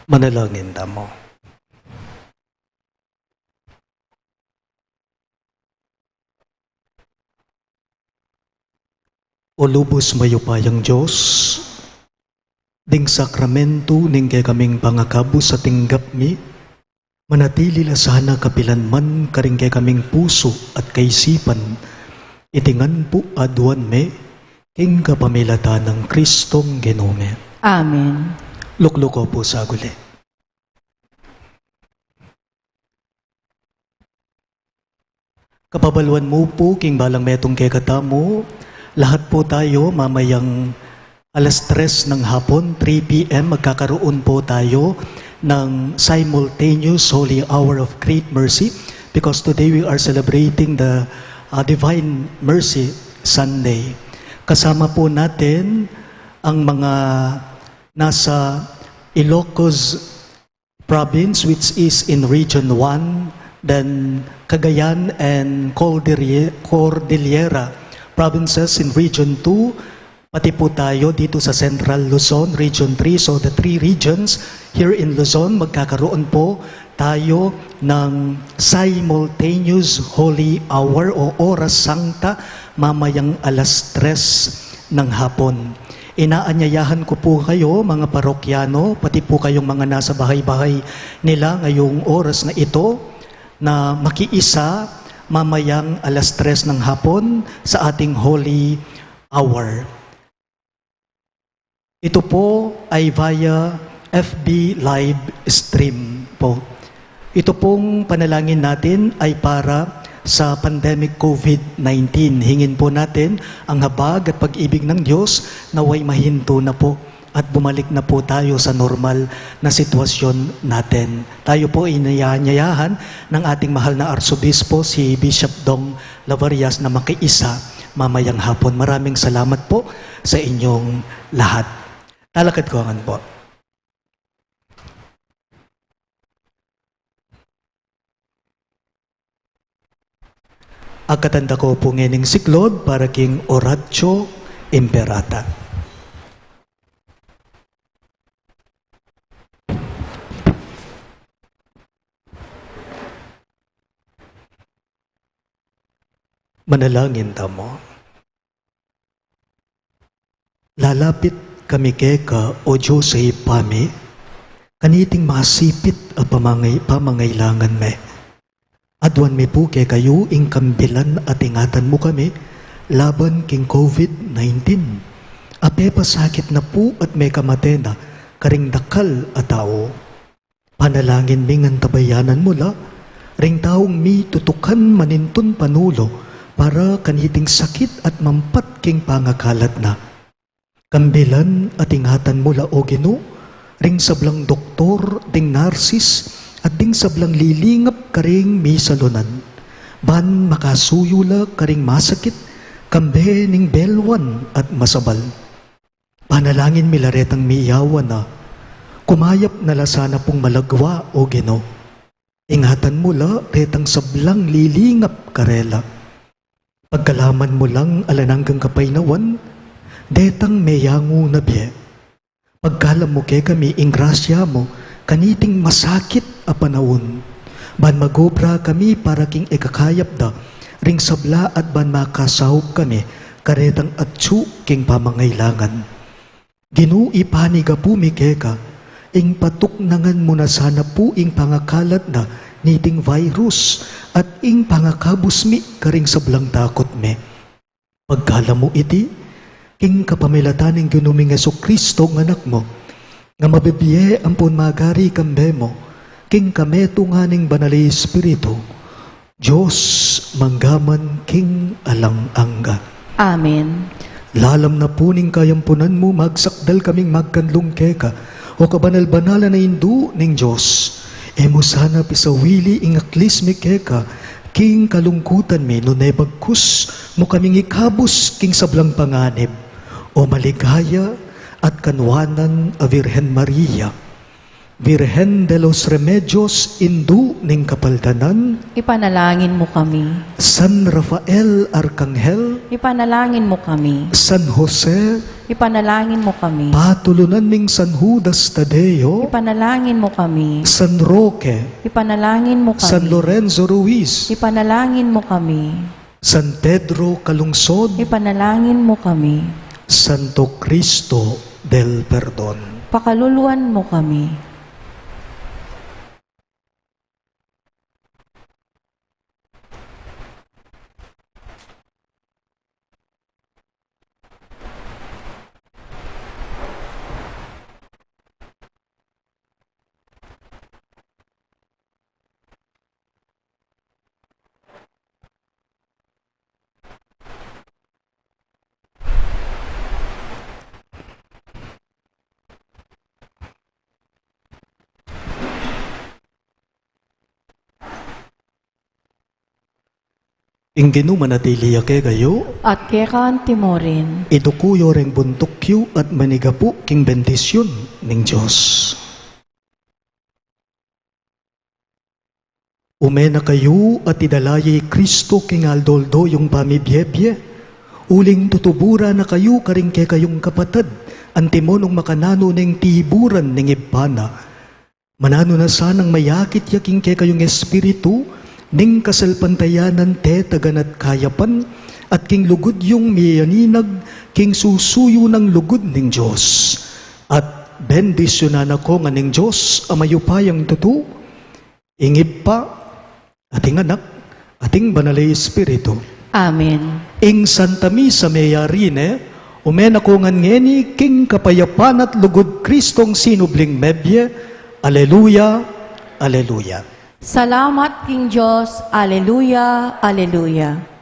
Manalangin tamo. O lubos mayupayang Diyos, ding sakramento ning kay kaming pangakabo sa tinggap mi, manatili la sana kapilanman karing kay kaming puso at kaisipan, itingan po aduan me, king kapamilata ng Kristong Genome. Amen. Lukluko po sa guli. Kapabaluan mo po, king balang metong kay katamo, lahat po tayo mamayang alas 3 ng hapon, 3 p.m. magkakaroon po tayo ng simultaneous Holy Hour of Great Mercy because today we are celebrating the Divine Mercy Sunday. Kasama po natin ang mga nasa Ilocos Province which is in Region 1, then Cagayan and Cordillera provinces in Region 2, pati po tayo dito sa Central Luzon, Region 3. So the 3 regions here in Luzon, magkakaroon po tayo ng simultaneous Holy Hour o Oras Sancta mamayang alas 3 ng hapon. Inaanyayahan ko po kayo, mga parokyano, pati po kayong mga nasa bahay-bahay nila ngayong oras na ito, na makiisa mamayang alas 3 ng hapon sa ating Holy Hour. Ito po ay via FB live stream. po. Ito pong panalangin natin ay para sa pandemic COVID-19. Hingin po natin ang habag at pag-ibig ng Diyos naway mahinto na po at bumalik na po tayo sa normal na sitwasyon natin. Tayo po inayahan ng ating mahal na Arsobispo, si Bishop Dong Lavarias, na makiisa mamayang hapon. Maraming salamat po sa inyong lahat. Talakad ko ang po. Agkatanda ko po ngening siklod para king Oratio Imperata. Manalangin tamo. Lalapit kami keka o Diyos sa ipami, kaniting masipit a pamangailangan me. Adwan me po kay kayo ing kambilan at ingatan mo kami laban king COVID-19. Ape pasakit na po at may kamatena karing dakal a tao. Panalangin mi ngan tabayanan mo la, ring taong mi tutukan manintun panulo, para kaniting sakit at mampat king pangakalat na. Kambilan at ingatan mula o Ginoo, ring sablang doktor, ding narsis, at ding sablang lilingap karing misalunan. Ban makasuyula karing masakit, kambe ning belwan at masabal. Panalangin milaretang miyawan na, kumayap na lasana pong malagwa o Ginoo. Ingatan mula retang sablang lilingap karela. Pagkalaman mo lang alananggang kapaynawan, detang meyango na biye. Pagkalam mo kay kami ing grasya mo, kaniting masakit a panahon. Ban magobra kami para king ikakayap da, ring sabla at ban makasahop kami, karetang atsu king pamangailangan. Ginoo ipaniga po mi keka, ing patuknangan mo na sana po ing pangakalat na niting virus at ing pangakabusmi karing sablang takot me. Pagkala mo iti, king kapamilataning ginuming Jesucristo ng anak mo, nga mabibiye ampun magari kambe mo, king kameto nga ning banali Espiritu, Diyos manggaman king alang angga. Amen. Lalam na po ning kayampunan mo, magsakdal kaming magkanlong keka, o kabanal-banala na indu ning Diyos. Emo sana pisawili ing aklis mi keka, king kalungkutan mi no nebagkus mo kaming ikabus king sablang panganib, o maligaya at kanwanan a Virhen Maria, Virhen de los Remedios indu ning kapaldanan, Ipanalangin mo kami. San Rafael Arcangel, Ipanalangin mo kami. San Jose, Ipanalangin mo kami. patulunan ning San Judas Tadeo, Ipanalangin mo kami. San Roque, Ipanalangin mo kami. San Lorenzo Ruiz, Ipanalangin mo kami. San Pedro Calungsod, Ipanalangin mo kami. Santo Cristo del Perdon. Pakaluluan mo kami. Ing ginumanatili ake kayo, At kekaan timorin. idukuyo reng buntukyo at manigapu king bendisyon ning Diyos. Umena kayo at idalayi Kristo king aldoldo yung pamibyebye. Uling tutubura na kayo karing ke kayong kapatid, antimonong makanano ning tiburan ning ibana. Manano na sanang mayakit yaking ke kayong espiritu, ning kasalpantayanan te taganat kayapan, at king lugod yung miyaninag, king susuyo ng lugod ning Diyos. At bendisyonan ako nga ning Diyos, amayupayang tutu, ingib pa, ating anak, ating banalay espiritu. Amen. Ing Santa Misa mayarine, umen ako ngan ngeni, king kapayapan at lugod Kristong sinubling mebye, Alleluia, Alleluia. Salamat King Diyos. Alleluia, alleluia.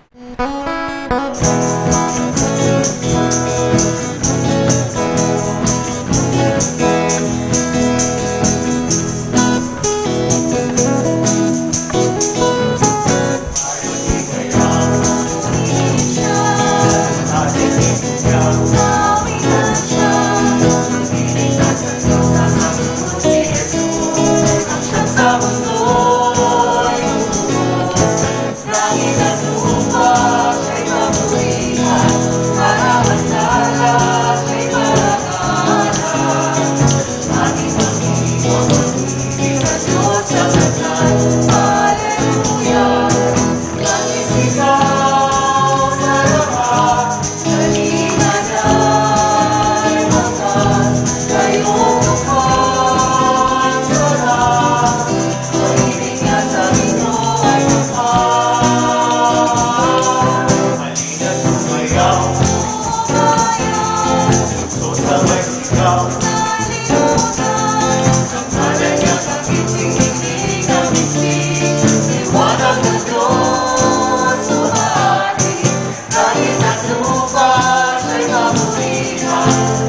Kahit ang lupa siya'y mabuhay.